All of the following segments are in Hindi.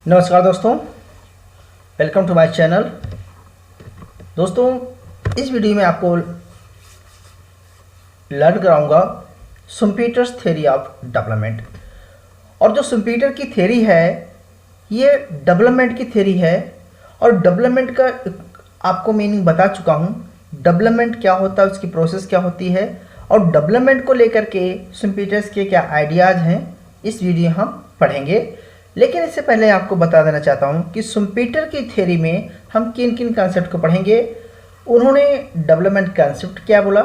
नमस्कार दोस्तों, वेलकम टू माय चैनल। दोस्तों, इस वीडियो में आपको लर्न कराऊंगा शुम्पीटर्स थ्योरी ऑफ डेवलपमेंट। और जो शुम्पीटर की थ्योरी है ये डेवलपमेंट की थ्योरी है और डेवलपमेंट का आपको मीनिंग बता चुका हूँ। डेवलपमेंट क्या होता है, उसकी प्रोसेस क्या होती है और डेवलपमेंट को लेकर के शुम्पीटर्स के क्या आइडियाज़ हैं, इस वीडियो हम पढ़ेंगे। लेकिन इससे पहले आपको बता देना चाहता हूं कि शुम्पीटर की थ्योरी में हम किन किन कॉन्सेप्ट को पढ़ेंगे। उन्होंने डेवलपमेंट कॉन्सेप्ट क्या बोला,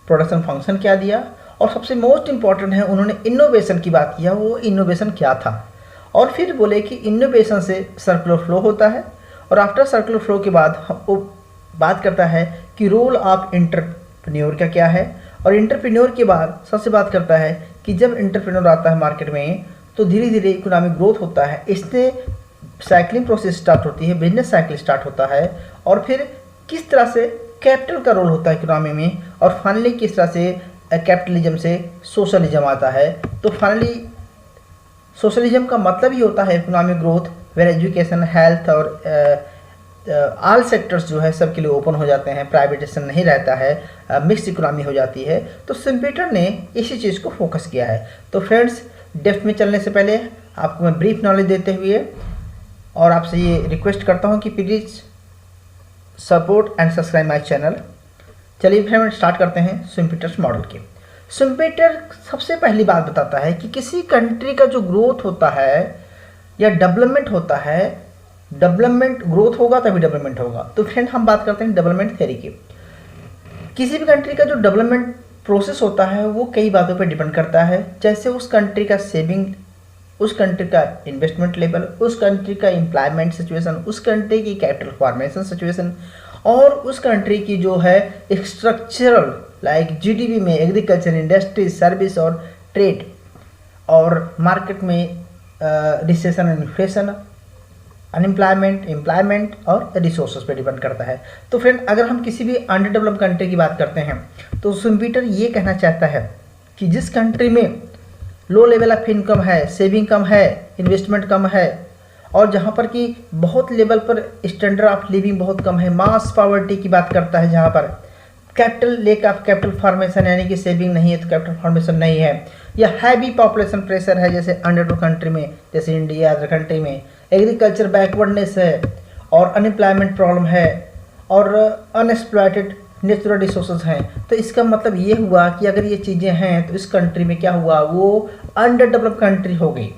प्रोडक्शन फंक्शन क्या दिया और सबसे मोस्ट इम्पॉर्टेंट है उन्होंने इनोवेशन की बात किया, वो इनोवेशन क्या था। और फिर बोले कि इनोवेशन से सर्कुलर फ्लो होता है और आफ्टर सर्कुलर फ्लो के बाद वो बात करता है कि रोल ऑफ एंटरप्रेन्योर का क्या है। और एंटरप्रेन्योर के बाद सबसे बात करता है कि जब एंटरप्रेन्योर आता है मार्केट में तो धीरे धीरे इकोनॉमिक ग्रोथ होता है, इससे साइक्लिंग प्रोसेस स्टार्ट होती है, बिजनेस साइकिल स्टार्ट होता है। और फिर किस तरह से कैपिटल का रोल होता है इकोनॉमी में और फाइनली किस तरह से कैपिटलिज्म से सोशलिज्म आता है। तो फाइनली सोशलिज्म का मतलब ही होता है economic growth, where education, health और ऑल सेक्टर्स जो है सबके लिए ओपन हो जाते हैं, प्राइवेटेशन नहीं रहता है, मिक्स इकोनॉमी हो जाती है। तो शुम्पीटर ने इसी चीज़ को फोकस किया है। तो फ्रेंड्स, डेप्थ में चलने से पहले आपको मैं ब्रीफ नॉलेज देते हुए और आपसे ये रिक्वेस्ट करता हूँ कि please support and subscribe my channel. चलिए फ्रेंड, स्टार्ट करते हैं शुम्पीटर्स मॉडल के। शुम्पीटर सबसे पहली बात बताता है कि किसी कंट्री का जो ग्रोथ होता है या डेवलपमेंट होता है, डेवलपमेंट ग्रोथ होगा तभी डेवलपमेंट होगा। तो फ्रेंड, हम बात करते हैं डेवलपमेंट थ्योरी की। किसी भी कंट्री का जो डेवलपमेंट प्रोसेस होता है वो कई बातों पर डिपेंड करता है, जैसे उस कंट्री का सेविंग, उस कंट्री का इन्वेस्टमेंट लेवल, उस कंट्री का एम्प्लॉयमेंट सिचुएशन, उस कंट्री की कैपिटल फॉर्मेशन सिचुएशन और उस कंट्री की जो है स्ट्रक्चरल लाइक जीडीपी में एग्रीकल्चर, इंडस्ट्री, सर्विस और ट्रेड और मार्केट में recession and inflation, unemployment, employment और रिसोर्सेज पे डिपेंड करता है। तो फ्रेंड, अगर हम किसी भी अंडर डेवलप्ड कंट्री की बात करते हैं तो शुम्पीटर ये कहना चाहता है कि जिस कंट्री में लो लेवल ऑफ इनकम है, सेविंग कम है, इन्वेस्टमेंट कम है और जहाँ पर कि बहुत लेवल पर स्टैंडर्ड ऑफ लिविंग बहुत कम है, मास पॉवर्टी की बात करता है, जहाँ पर capital lake of capital formation यानी कि सेविंग नहीं है तो कैपिटल फॉर्मेशन नहीं है, या हैवी पॉपुलेशन प्रेशर है जैसे अंडर डेवलप्ड कंट्री में, जैसे इंडिया अदर कंट्री में, एग्रीकल्चर बैकवर्डनेस है और अनएम्प्लॉयमेंट प्रॉब्लम है और अनएक्सप्लॉयटेड नेचुरल रिसोर्सेज हैं। तो इसका मतलब ये हुआ कि अगर ये चीज़ें हैं तो इस कंट्री में क्या हुआ, वो अंडर डेवलप्ड कंट्री हो गई।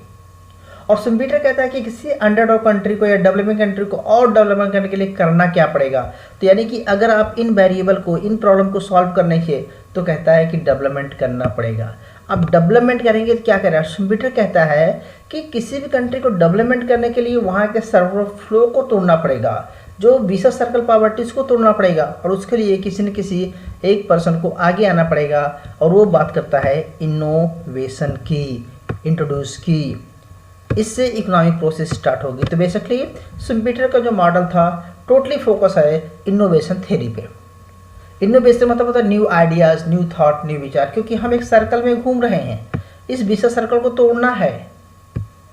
और शुम्पीटर कहता है कि किसी अंडर डेवलप्ड कंट्री को या डेवलपिंग कंट्री को और डेवलपमेंट करने के लिए करना क्या पड़ेगा। तो यानी कि अगर आप इन वेरिएबल को, इन प्रॉब्लम को सॉल्व करने के तो कहता है कि डेवलपमेंट करना पड़ेगा। अब डेवलपमेंट करेंगे तो क्या करें, शुम्पीटर कहता है कि किसी भी कंट्री को डेवलपमेंट करने के लिए वहाँ के सर्कुलर फ्लो को तोड़ना पड़ेगा, जो विशेष सर्कल पॉवर्टीज को तोड़ना पड़ेगा और उसके लिए किसी न किसी एक पर्सन को आगे आना पड़ेगा। और वो बात करता है इनोवेशन की, इंट्रोड्यूस की, इससे इकोनॉमिक प्रोसेस स्टार्ट होगी। तो बेसिकली शुम्पीटर का जो मॉडल था टोटली फोकस है इनोवेशन थ्योरी पे। इनोवेशन मतलब होता है new ideas, new thought, new विचार, क्योंकि हम एक सर्कल में घूम रहे हैं, इस विशेष सर्कल को तोड़ना है,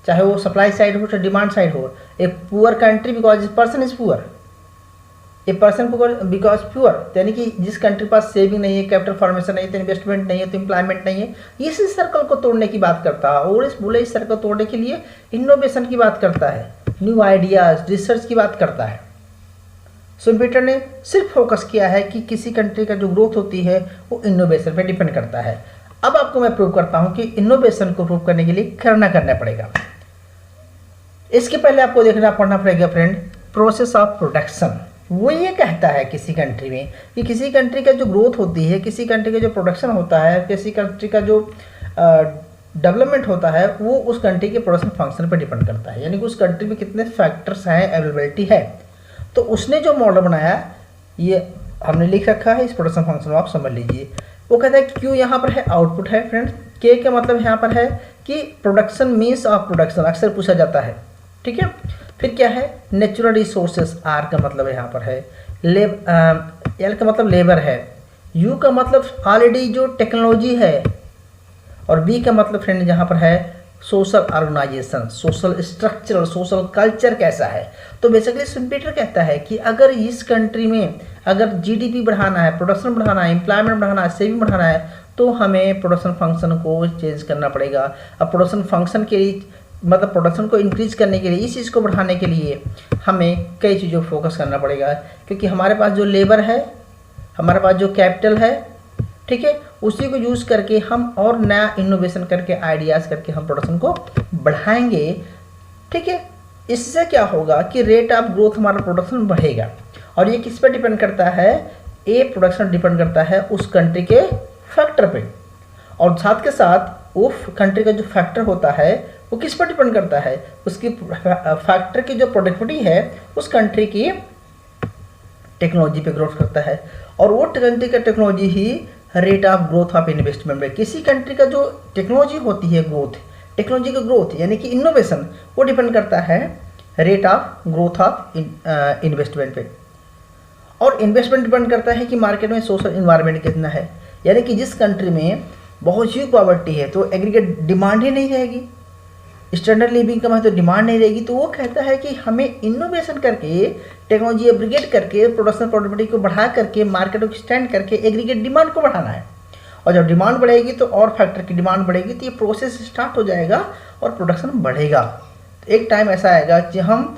चाहे वो सप्लाई साइड हो चाहे डिमांड साइड हो। A poor country because person is poor, a person because pure, यानी कि जिस कंट्री के पास सेविंग नहीं है, कैपिटल फॉर्मेशन नहीं है, तो इन्वेस्टमेंट नहीं है, तो एम्प्लॉयमेंट नहीं है, इस सर्कल को तोड़ने की बात करता है। और इस सर्कल तोड़ने के लिए इनोवेशन की बात करता है, न्यू आइडियाज़, रिसर्च की बात करता है। शुम्पीटर ने सिर्फ फोकस किया है कि किसी कंट्री का जो ग्रोथ होती है वो इनोवेशन पे डिपेंड करता है। अब आपको मैं प्रूव करता हूँ कि इनोवेशन को प्रूव करने के लिए करना पड़ेगा। इसके पहले आपको देखना पड़ना पड़ेगा फ्रेंड प्रोसेस ऑफ प्रोडक्शन। वो ये कहता है किसी कंट्री में कि किसी कंट्री का जो ग्रोथ होती है, किसी कंट्री का जो प्रोडक्शन होता है, किसी कंट्री का जो डेवलपमेंट होता है वो उस कंट्री के प्रोडक्शन फंक्शन पर डिपेंड करता है, यानी कि उस कंट्री में कितने फैक्टर्स हैं, अवेलेबिलिटी है। तो उसने जो मॉडल बनाया ये हमने लिख रखा है, इस प्रोडक्शन फंक्शन में आप समझ लीजिए। वो कहता है कि क्यों यहाँ पर है आउटपुट है फ्रेंड्स, के का मतलब यहाँ पर है कि प्रोडक्शन मीन्स ऑफ प्रोडक्शन अक्सर पूछा जाता है, ठीक है। फिर क्या है, नेचुरल रिसोर्सेज, आर का मतलब यहाँ पर है, एल का मतलब लेबर है, यू का मतलब ऑलरेडी जो टेक्नोलॉजी है और बी का मतलब फ्रेंड यहाँ पर है social organisation, social structure, social culture कैसा है। तो बेसिकली शुम्पीटर कहता है कि अगर इस कंट्री में अगर जीडीपी बढ़ाना है, प्रोडक्शन बढ़ाना है, एम्प्लॉयमेंट बढ़ाना है, सेविंग बढ़ाना है, तो हमें प्रोडक्शन फंक्शन को चेंज करना पड़ेगा। अब प्रोडक्शन फंक्शन के लिए मतलब प्रोडक्शन को इंक्रीज करने के लिए, इस चीज़ को बढ़ाने के लिए हमें कई चीज़ों पर फोकस करना पड़ेगा, क्योंकि हमारे पास जो लेबर है, हमारे पास जो कैपिटल है, ठीक है, उसी को यूज़ करके हम और नया इनोवेशन करके, आइडियाज़ करके हम प्रोडक्शन को बढ़ाएंगे। ठीक है, इससे क्या होगा कि रेट ऑफ ग्रोथ हमारा प्रोडक्शन बढ़ेगा। और ये किस पर डिपेंड करता है, ये प्रोडक्शन डिपेंड करता है उस कंट्री के फैक्टर पे, और साथ के साथ वो कंट्री का जो फैक्टर होता है वो किस पर डिपेंड करता है, उसकी फैक्टर की जो प्रोडक्टिविटी है उस कंट्री की टेक्नोलॉजी पे ग्रोथ करता है। और वो कंट्री का technology he rate of growth of investment में, किसी कंट्री का जो टेक्नोलॉजी होती है ग्रोथ, टेक्नोलॉजी का ग्रोथ यानी कि इनोवेशन, वो डिपेंड करता है rate of growth of investment पे। और इन्वेस्टमेंट डिपेंड करता है कि मार्केट में सोशल इन्वायरमेंट कितना है, यानी कि जिस कंट्री में बहुत ह्यूज पॉवर्टी है तो एग्रीगेट डिमांड ही नहीं रहेगी, स्टैंडर्ड लिविंग कम है तो डिमांड नहीं रहेगी। तो वो कहता है कि हमें इनोवेशन करके, टेक्नोलॉजी अपग्रेड करके, प्रोडक्शन प्रोडक्टिविटी को बढ़ा करके, मार्केट को एक्सटेंड करके एग्रीगेट डिमांड को बढ़ाना है। और जब डिमांड बढ़ेगी तो और फैक्टर की डिमांड बढ़ेगी, तो ये प्रोसेस स्टार्ट हो जाएगा और प्रोडक्शन बढ़ेगा। तो एक टाइम ऐसा आएगा कि हम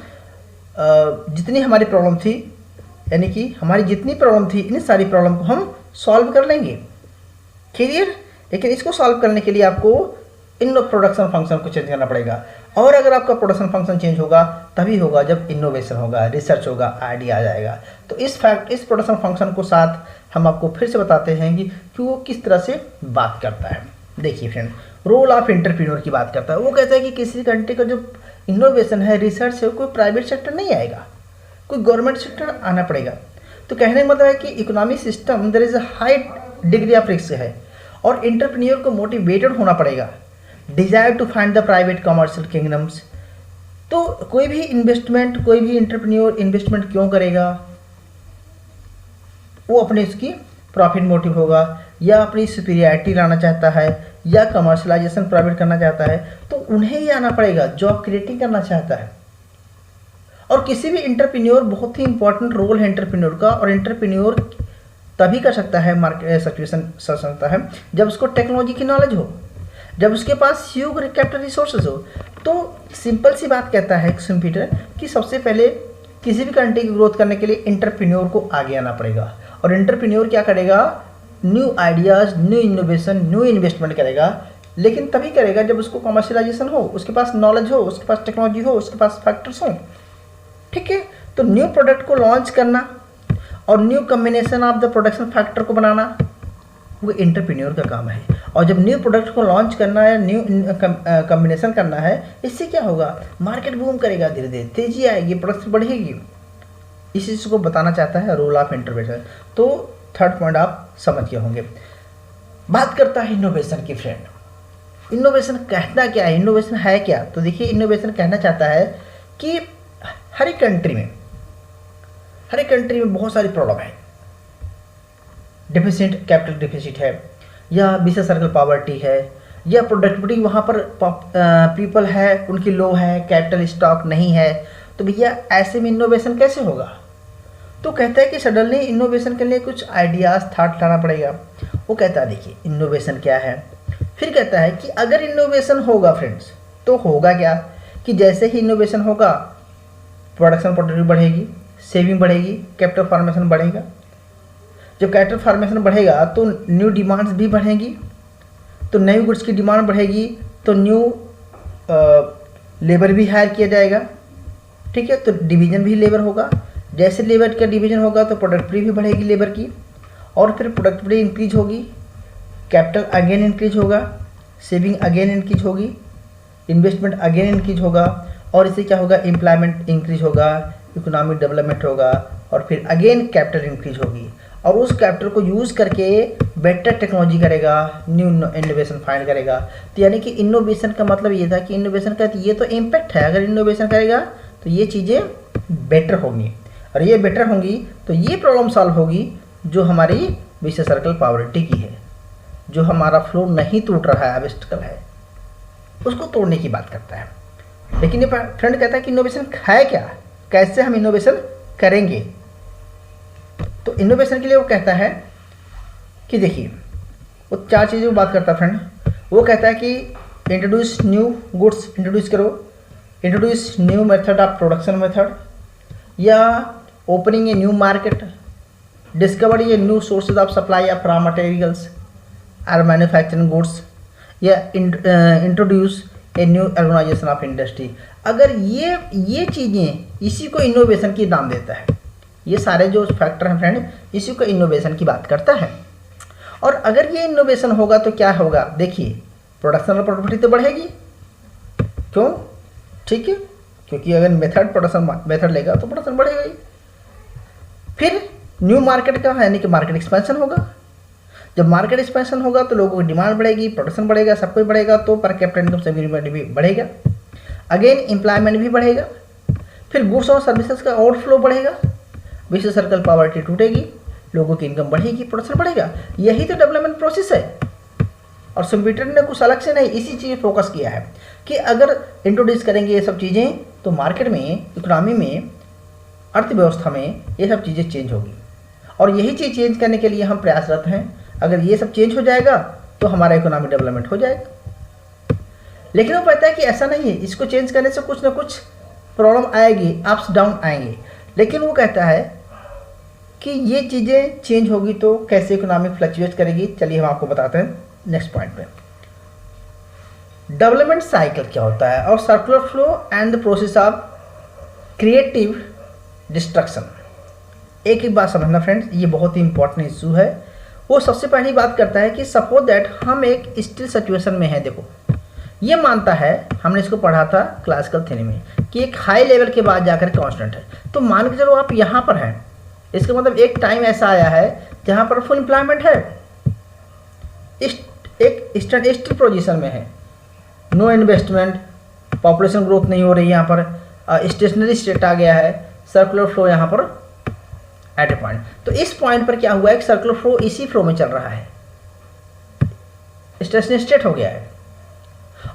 जितनी हमारी प्रॉब्लम थी, यानी कि हमारी जितनी प्रॉब्लम थी, इन सारी प्रॉब्लम को हम सॉल्व कर लेंगे। क्लियर? लेकिन इसको सॉल्व करने के लिए आपको इन प्रोडक्शन फंक्शन को चेंज करना पड़ेगा। और अगर आपका प्रोडक्शन फंक्शन चेंज होगा तभी होगा जब इनोवेशन होगा, रिसर्च होगा, आइडिया आ जाएगा। तो इस प्रोडक्शन फंक्शन को साथ हम आपको फिर से बताते हैं कि वो किस तरह से बात करता है। देखिए फ्रेंड, रोल ऑफ एंटरप्रेन्योर की बात करता है। वो कहता है कि किसी कंट्री का जो इनोवेशन है, रिसर्च है, कोई प्राइवेट सेक्टर नहीं आएगा, कोई गवर्नमेंट सेक्टर आना पड़ेगा। तो कहने का मतलब है कि economic system there is a high degree of risk है, और एंटरप्रेन्योर को मोटिवेटेड होना पड़ेगा, desire to find the private commercial kingdoms. तो कोई भी इन्वेस्टमेंट, कोई भी एंटरप्रेन्योर इन्वेस्टमेंट क्यों करेगा, वो अपने इसकी प्रॉफिट मोटिव होगा, या अपनी सुपीरियरिटी लाना चाहता है, या कमर्शलाइजेशन प्राइवेट करना चाहता है, तो उन्हें ही आना पड़ेगा, जॉब क्रिएटिंग करना चाहता है। और किसी भी एंटरप्रेन्योर, बहुत ही इंपॉर्टेंट रोल है एंटरप्रेन्योर का, और एंटरप्रेन्योर तभी कर सकता है, मार्केट सक्सेशन कर सकता है जब उसको टेक्नोलॉजी की नॉलेज हो, जब उसके पास ह्यूज कैपिटल रिसोर्सेज हो। तो सिंपल सी बात कहता है शुम्पीटर कि सबसे पहले किसी भी कंट्री की ग्रोथ करने के लिए एंटरप्रेन्योर को आगे आना पड़ेगा। और एंटरप्रेन्योर क्या करेगा, new ideas, new innovation, new investment करेगा, लेकिन तभी करेगा जब उसको कमर्शियलाइजेशन हो, उसके पास नॉलेज हो, उसके पास टेक्नोलॉजी हो, उसके पास फैक्टर्स हो। ठीक है, तो न्यू प्रोडक्ट को लॉन्च करना और new combination of the production factor को बनाना, वो एंटरप्रेन्योर का काम है। और जब न्यू प्रोडक्ट को लॉन्च करना है, न्यू कम्बिनेशन करना है, इससे क्या होगा, मार्केट बूम करेगा, धीरे धीरे तेजी आएगी, प्रोडक्शन बढ़ेगी। इस चीज़ को बताना चाहता है रोल ऑफ एंटरप्रेन्योर। तो थर्ड पॉइंट आप समझ गए होंगे। बात करता है इनोवेशन की फ्रेंड। इनोवेशन कहना क्या है, इनोवेशन है क्या? तो देखिए, इनोवेशन कहना चाहता है कि हर एक कंट्री में बहुत सारी प्रॉब्लम है, डिफिसिट, कैपिटल डिफिसिट है, या विशेष सर्कल पॉवर्टी है, या प्रोडक्टिविटी वहाँ पर पीपल है उनकी लो है, कैपिटल स्टॉक नहीं है। तो भैया ऐसे में इनोवेशन कैसे होगा? तो कहता है कि सडनली इनोवेशन के लिए कुछ आइडियाज़, थॉट लाना पड़ेगा। वो कहता है देखिए इनोवेशन क्या है, फिर कहता है कि अगर इनोवेशन होगा फ्रेंड्स तो होगा क्या, कि जैसे ही इनोवेशन होगा प्रोडक्शन प्रोडक्टिविटी बढ़ेगी, सेविंग बढ़ेगी, कैपिटल फॉर्मेशन बढ़ेगा। जब कैपिटल फॉर्मेशन बढ़ेगा तो न्यू डिमांड्स भी बढ़ेंगी, तो नई गुड्स की डिमांड बढ़ेगी, तो न्यू लेबर भी हायर किया जाएगा। ठीक है, तो डिवीजन भी लेबर होगा, जैसे लेबर का डिवीजन होगा तो प्रोडक्टिविटी भी बढ़ेगी लेबर की, और फिर प्रोडक्टिविटी इंक्रीज होगी, कैपिटल अगेन इंक्रीज होगा, सेविंग अगेन इंक्रीज होगी, इन्वेस्टमेंट अगेन इंक्रीज होगा, और इससे क्या होगा, एम्प्लॉयमेंट इंक्रीज होगा, इकोनॉमिक डेवलपमेंट होगा, और फिर अगेन कैपिटल इंक्रीज होगी। और उस कैपिटल को यूज़ करके बेटर टेक्नोलॉजी करेगा, न्यू इनोवेशन फाइंड करेगा। तो यानी कि इनोवेशन का मतलब ये था कि इनोवेशन का ये तो इम्पैक्ट है, अगर इनोवेशन करेगा तो ये चीज़ें बेटर होंगी, और ये बेटर होंगी तो ये प्रॉब्लम सॉल्व होगी जो हमारी विशेष सर्कल पॉवर्टी की है, जो हमारा फ्लो नहीं टूट रहा है, ऑब्स्टेकल है। उसको तोड़ने की बात करता है। लेकिन ये फ्रेंड कहता है कि इनोवेशन है क्या, कैसे हम इनोवेशन करेंगे। तो इनोवेशन के लिए वो कहता है कि देखिए वो 4 चीज़ों की बात करता है फ्रेंड। वो कहता है कि इंट्रोड्यूस न्यू गुड्स, इंट्रोड्यूस करो, introduce new method of production method, या opening a new market, discover a new sources of supply of raw materials और मैन्युफैक्चरिंग गुड्स, या introduce a new organisation of industry. अगर ये चीज़ें इसी को इनोवेशन की नाम देता है। ये सारे जो फैक्टर हैं फ्रेंड, इसी को इनोवेशन की बात करता है। और अगर ये इनोवेशन होगा तो क्या होगा, देखिए प्रोडक्शन और प्रोडक्टिविटी तो बढ़ेगी। क्यों? ठीक है, क्योंकि अगर प्रोडक्शन मेथड लेगा तो प्रोडक्शन बढ़ेगा ही। फिर न्यू मार्केट का यानी कि मार्केट एक्सपेंशन होगा। जब मार्केट एक्सपेंशन होगा तो लोगों की डिमांड बढ़ेगी, प्रोडक्शन बढ़ेगा, सब कुछ बढ़ेगा, तो पर कैपिटल इनकम सेगमेंट भी बढ़ेगा। अगेन एम्प्लॉयमेंट भी बढ़ेगा। फिर गुड्स और सर्विसेज का आउटफ्लो बढ़ेगा, विशेष सर्कल पॉवर्टी टूटेगी, लोगों की इनकम बढ़ेगी, प्रोडक्शन बढ़ेगा। यही तो डेवलपमेंट प्रोसेस है। और सुम्पीटर ने कुछ अलग से नहीं, इसी चीज़ पर फोकस किया है कि अगर इंट्रोड्यूस करेंगे ये सब चीज़ें तो मार्केट में, इकोनॉमी में, अर्थव्यवस्था में ये सब चीज़ें चेंज होगी। और यही चीज़ चेंज करने के लिए हम प्रयासरत हैं। अगर ये सब चेंज हो जाएगा तो हमारा इकोनॉमिक डेवलपमेंट हो जाएगा। लेकिन वो कहता है कि ऐसा नहीं है, इसको चेंज करने से कुछ ना कुछ प्रॉब्लम आएगी, अप्स डाउन आएंगे। लेकिन वो कहता है कि ये चीज़ें चेंज होगी तो कैसे इकोनॉमिक फ्लक्चुएट करेगी। चलिए हम आपको बताते हैं नेक्स्ट पॉइंट पे। डेवलपमेंट साइकिल क्या होता है और circular flow and the process of creative destruction. एक ही बात समझना फ्रेंड्स, ये बहुत ही इंपॉर्टेंट इशू है। वो सबसे पहली बात करता है कि सपोज दैट हम एक स्टिल सिचुएशन में हैं। देखो ये मानता है, हमने इसको पढ़ा था क्लासिकल थ्योरी में, कि एक हाई लेवल के बाद जाकर कांस्टेंट है। तो मान के चलो आप यहाँ पर हैं, इसका मतलब एक टाइम ऐसा आया है जहाँ पर फुल एम्प्लॉयमेंट है, एक स्टिल पोजीशन में है, नो इन्वेस्टमेंट, पॉपुलेशन ग्रोथ नहीं हो रही, यहाँ पर स्टेशनरी स्टेट आ गया है, सर्कुलर फ्लो यहाँ पर एट ए पॉइंट। तो इस पॉइंट पर क्या हुआ है कि सर्कुलर फ्लो इसी फ्लो में चल रहा है, स्टेशनरी स्टेट हो गया है।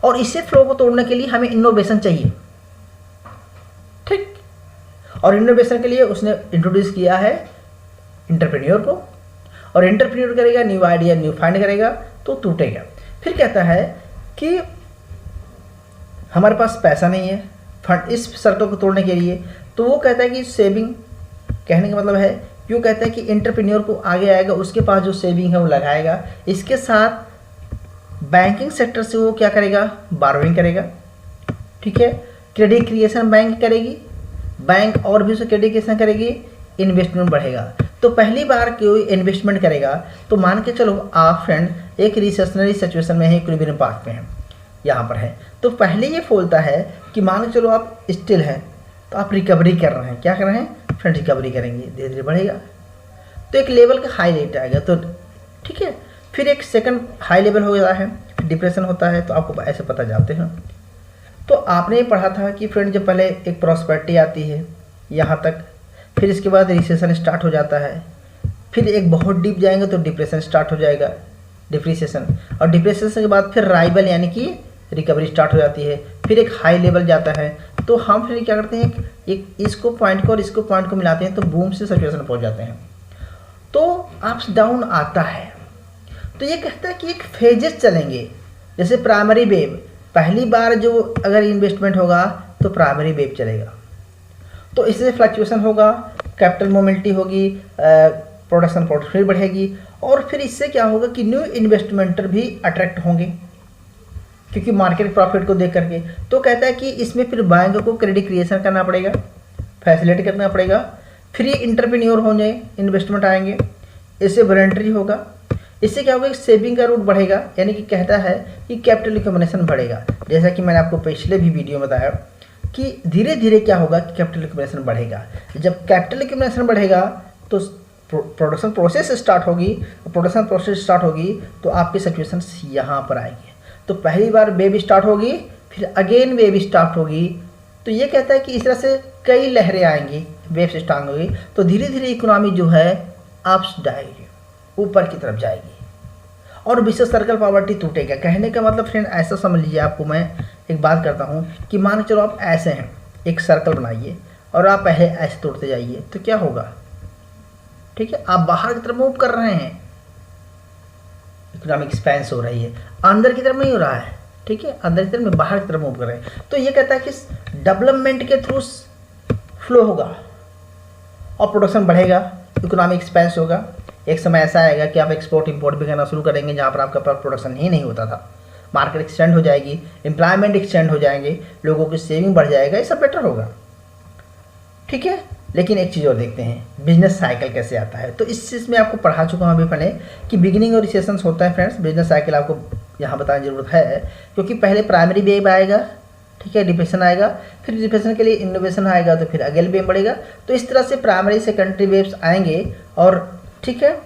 और इसी फ्लो को तोड़ने के लिए हमें इनोवेशन चाहिए, ठीक। और इनोवेशन के लिए उसने इंट्रोड्यूस किया है एंटरप्रेन्योर को, और एंटरप्रेन्योर करेगा, न्यू आइडिया न्यू फाइंड करेगा तो टूटेगा। फिर कहता है कि हमारे पास पैसा नहीं है फंड इस सर्कल को तोड़ने के लिए, तो वो कहता है कि सेविंग, कहने का मतलब है क्यों कहता है कि एंटरप्रेन्योर को आगे आएगा, उसके पास जो सेविंग है वो लगाएगा, इसके साथ बैंकिंग सेक्टर से वो क्या करेगा, बारोइंग करेगा, ठीक है। क्रेडिट क्रिएशन बैंक करेगी, बैंक और भी उसे क्रेडिट क्रिएशन करेगी, इन्वेस्टमेंट बढ़ेगा। तो पहली बार कोई इन्वेस्टमेंट करेगा तो मान के चलो आप फ्रेंड एक रिसेशनरी सिचुएशन में है, इक्विलिब्रियम पाथ में है, यहाँ पर है, तो पहले ये बोलता है कि मान के चलो आप स्टिल हैं तो आप रिकवरी कर रहे हैं, क्या कर रहे हैं फ्रेंड, रिकवरी करेंगे, धीरे धीरे बढ़ेगा, तो एक लेवल का हाई रेट आएगा, तो ठीक है। फिर एक सेकंड हाई लेवल हो जाता है, डिप्रेशन होता है, तो आपको ऐसे पता जाते हैं। तो आपने पढ़ा था कि फ्रेंड जब पहले एक प्रॉस्पेरिटी आती है यहाँ तक, फिर इसके बाद रिसेशन स्टार्ट हो जाता है, फिर एक बहुत डीप जाएंगे तो डिप्रेशन स्टार्ट हो जाएगा, डिप्रिसिएशन, और डिप्रिसिएशन के बाद फिर राइवल यानी कि रिकवरी स्टार्ट हो जाती है, फिर एक हाई लेवल जाता है। तो हम फिर क्या करते हैं, एक इसको पॉइंट को और इसको पॉइंट को मिलाते हैं तो बूम से सिचुएशन पहुंच जाते हैं, तो अप्स डाउन आता है। तो ये कहता है कि एक फेजेस चलेंगे, जैसे प्राइमरी वेव, पहली बार जो अगर इन्वेस्टमेंट होगा तो प्राइमरी वेव चलेगा, तो इससे फ्लक्चुएशन होगा, कैपिटल मोबिलिटी होगी, प्रोडक्शन पोर्टफोलियो बढ़ेगी, और फिर इससे क्या होगा कि न्यू इन्वेस्टमेंटर भी अट्रैक्ट होंगे क्योंकि मार्केट प्रॉफिट को देख करके। तो कहता है कि इसमें फिर बैंक को क्रेडिट क्रिएशन करना पड़ेगा, फैसिलिटी करना पड़ेगा, फिर ये इंटरप्रेन्योर हो जाए, इन्वेस्टमेंट आएंगे, इससे वॉलंटरी होगा, इससे क्या होगा, सेविंग का रूट बढ़ेगा, यानी कि कहता है कि कैपिटल एक्यूमुलेशन बढ़ेगा। जैसा कि मैंने आपको पिछले भी वीडियो में बताया कि धीरे धीरे क्या होगा कि कैपिटल एक्यूमुलेशन बढ़ेगा। जब कैपिटल एक्यूमुलेशन बढ़ेगा तो प्रोडक्शन प्रोसेस स्टार्ट होगी, प्रोडक्शन प्रोसेस स्टार्ट होगी तो आपकी सिचुएशन यहाँ पर आएगी। तो पहली बार वेव स्टार्ट होगी, फिर अगेन वेव स्टार्ट होगी, तो ये कहता है कि इस तरह से कई लहरें आएंगी, वेव से स्टार्ट होगी, तो धीरे धीरे इकोनॉमी जो है अप्स जाएगी, ऊपर की तरफ जाएगी। और विशेष सर्कल पॉवर्टी टूटेगा। कहने का मतलब फ्रेंड ऐसा समझ लीजिए, आपको मैं एक बात करता हूँ कि मान के चलो आप ऐसे हैं, एक सर्कल बनाइए और आप पहले ऐसे तोड़ते जाइए तो क्या होगा, ठीक है, आप बाहर की तरफ मूव कर रहे हैं, इकोनॉमिक एक्सपेंस हो रही है, अंदर की तरफ नहीं हो रहा है, ठीक है, अंदर की तरफ में बाहर की तरफ मूव कर रहे हैं। तो ये कहता है कि डेवलपमेंट के थ्रू फ्लो होगा और प्रोडक्शन बढ़ेगा, इकोनॉमिक एक्सपेंस होगा। एक समय ऐसा आएगा कि आप एक्सपोर्ट इंपोर्ट भी करना शुरू करेंगे जहाँ पर आपका प्रोडक्शन ही नहीं होता था, मार्केट एक्सटेंड हो जाएगी, एम्प्लॉयमेंट एक्सटेंड हो जाएंगे, लोगों की सेविंग बढ़ जाएगा, ये सब बेटर होगा, ठीक है। लेकिन एक चीज़ और देखते हैं, बिजनेस साइकिल कैसे आता है। तो इस चीज़ में आपको पढ़ा चुका हूँ अभी पहले कि बिगिनिंग और रिसेशंस होता है फ्रेंड्स। बिजनेस साइकिल आपको यहाँ बताने की जरूरत है, क्योंकि पहले प्राइमरी वेव आएगा, ठीक है, डिप्रेशन आएगा, फिर डिप्रेशन के लिए इनोवेशन आएगा, तो फिर अगेन वेव बढ़ेगा। तो इस तरह से प्राइमरी सेकेंडरी वेव्स आएंगे और ठीक है,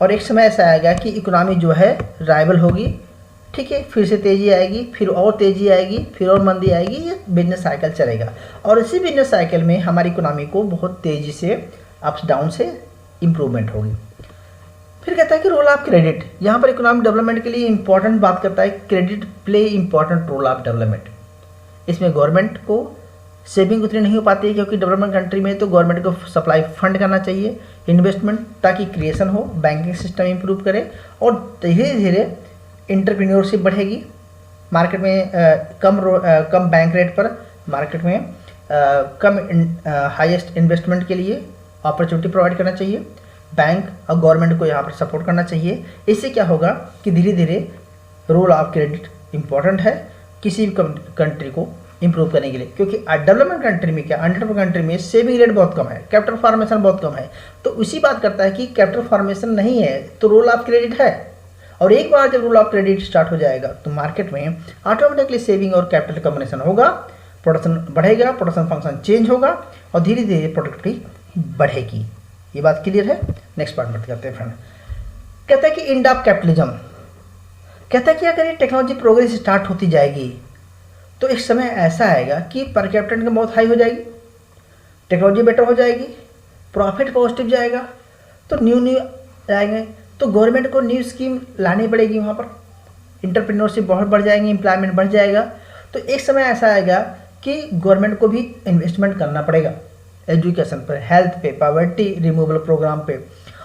और एक समय ऐसा आएगा कि इकोनॉमी जो है राइवल होगी, ठीक है, फिर से तेज़ी आएगी, फिर और तेज़ी आएगी, फिर और मंदी आएगी, ये बिजनेस साइकिल चलेगा। और इसी बिजनेस साइकिल में हमारी इकोनॉमी को बहुत तेज़ी से अप्स डाउन से इम्प्रूवमेंट होगी। फिर कहता है कि रोल ऑफ क्रेडिट, यहाँ पर इकोनॉमिक डेवलपमेंट के लिए इंपॉर्टेंट बात करता है, credit play important role of development. इसमें गवर्नमेंट को सेविंग उतनी नहीं हो पाती है, क्योंकि डेवलपमेंट कंट्री में तो गवर्नमेंट को सप्लाई फंड करना चाहिए, इन्वेस्टमेंट, ताकि क्रिएशन हो, बैंकिंग सिस्टम इंप्रूव करे और धीरे धीरे एंटरप्रेन्योरशिप बढ़ेगी। मार्केट में कम बैंक रेट पर मार्केट में कम हाईएस्ट इन्वेस्टमेंट के लिए अपॉर्चुनिटी प्रोवाइड करना चाहिए। बैंक और गवर्नमेंट को यहाँ पर सपोर्ट करना चाहिए। इससे क्या होगा कि धीरे धीरे रोल ऑफ क्रेडिट इम्पॉर्टेंट है किसी भी कंट्री को इंप्रूव करने के लिए, क्योंकि डेवलपमेंट कंट्री में क्या, अनडेवलप्ड कंट्री में सेविंग रेट बहुत कम है, कैपिटल फॉर्मेशन बहुत कम है। तो उसी बात करता है कि कैपिटल फॉर्मेशन नहीं है तो रोल ऑफ क्रेडिट है, और एक बार जब रोल ऑफ क्रेडिट स्टार्ट हो जाएगा तो मार्केट में ऑटोमेटिकली सेविंग और कैपिटल कॉम्बिनेशन होगा, प्रोडक्शन बढ़ेगा, प्रोडक्शन फंक्शन चेंज होगा और धीरे धीरे प्रोडक्टिविटी बढ़ेगी। ये बात क्लियर है। नेक्स्ट पार्ट में करते हैं फ्रेंड। कहता है कि एंड ऑफ कैपिटलिज्म, कहता है कि अगर ये टेक्नोलॉजी प्रोग्रेस स्टार्ट होती जाएगी तो एक समय ऐसा आएगा कि पर कैपिटा इनकम बहुत हाई हो जाएगी, टेक्नोलॉजी बेटर हो जाएगी, प्रॉफिट पॉजिटिव जाएगा, तो न्यू आएंगे, तो गवर्नमेंट को न्यू स्कीम लानी पड़ेगी, वहाँ पर इंटरप्रेन्योरशिप बहुत बढ़ जाएंगे, एम्प्लॉयमेंट बढ़ जाएगा। तो एक समय ऐसा आएगा कि गवर्नमेंट को भी इन्वेस्टमेंट करना पड़ेगा एजुकेशन पर, हेल्थ पे, पॉवर्टी रिमूवल प्रोग्राम पे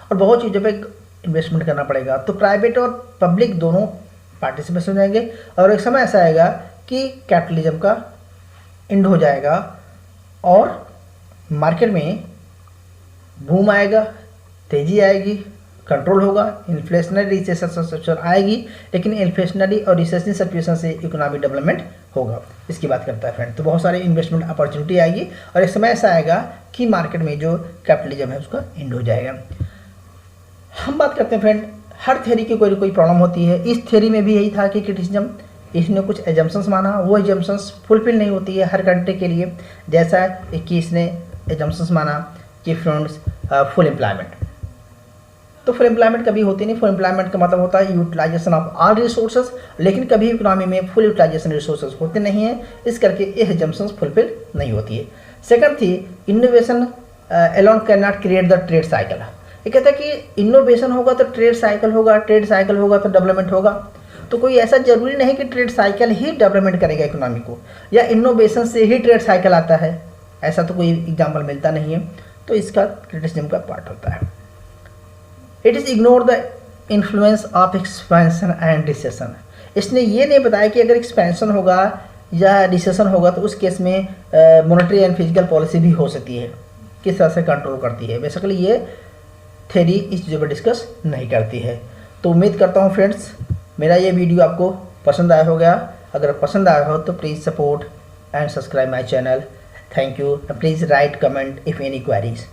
और बहुत चीज़ों पे इन्वेस्टमेंट करना पड़ेगा। तो प्राइवेट और पब्लिक दोनों पार्टिसिपेशन हो जाएंगे और एक समय ऐसा आएगा कि कैपिटलिज्म का एंड हो जाएगा और मार्केट में बूम आएगा, तेज़ी आएगी, कंट्रोल होगा, इन्फ्लेशनरी रिसेशन सिचुएशन आएगी, लेकिन इन्फ्लेशनरी और रिसेशन सिचुएशन से इकोनॉमिक डेवलपमेंट होगा, इसकी बात करता है फ्रेंड। तो बहुत सारे इन्वेस्टमेंट अपॉर्चुनिटी आएगी और एक समय ऐसा आएगा कि मार्केट में जो कैपिटलिज्म है उसका एंड हो जाएगा। हम बात करते हैं फ्रेंड, हर थ्योरी की कोई कोई प्रॉब्लम होती है। इस थ्योरी में भी यही था कि क्रिटिसिज्म, इसने कुछ एजम्पशंस माना, वो एजम्पशंस फुलफिल नहीं होती है हर कंट्री के लिए, जैसा कि इसने एजम्पशंस माना कि फ्रेंड्स फुल एम्प्लॉयमेंट, तो फुल एम्प्लॉयमेंट कभी होती नहीं। फुल एम्प्लॉयमेंट का मतलब होता है यूटिलाइजेशन ऑफ ऑल रिसोर्सेज, लेकिन कभी इकोनॉमी में फुल यूटिलाइजेशन रिसोर्सेज होते नहीं हैं, इस करके ये एजम्पशंस फुलफिल नहीं होती है। सेकंड थी innovation alone can not create the trade cycle. ये कहता है कि इनोवेशन होगा तो ट्रेड साइकिल होगा, ट्रेड साइकिल होगा तो डेवलपमेंट होगा। तो कोई ऐसा जरूरी नहीं कि ट्रेड साइकिल ही डेवलपमेंट करेगा इकोनॉमी को, या इनोवेशन से ही ट्रेड साइकिल आता है, ऐसा तो कोई एग्जाम्पल मिलता नहीं है। तो इसका क्रिटिसिज्म का पार्ट होता है। It is ignore the influence of expansion and recession. इसने ये नहीं बताया कि अगर एक्सपेंशन होगा या रिसेशन होगा तो उस केस में मॉनेटरी एंड फिजिकल पॉलिसी भी हो सकती है, किस तरह से कंट्रोल करती है। बेसिकली ये थ्योरी इस चीज़ों पर डिस्कस नहीं करती है। तो उम्मीद करता हूँ फ्रेंड्स मेरा ये वीडियो आपको पसंद आया होगा। अगर पसंद आया हो तो please support and subscribe my channel. Thank you. Please write comment if any queries.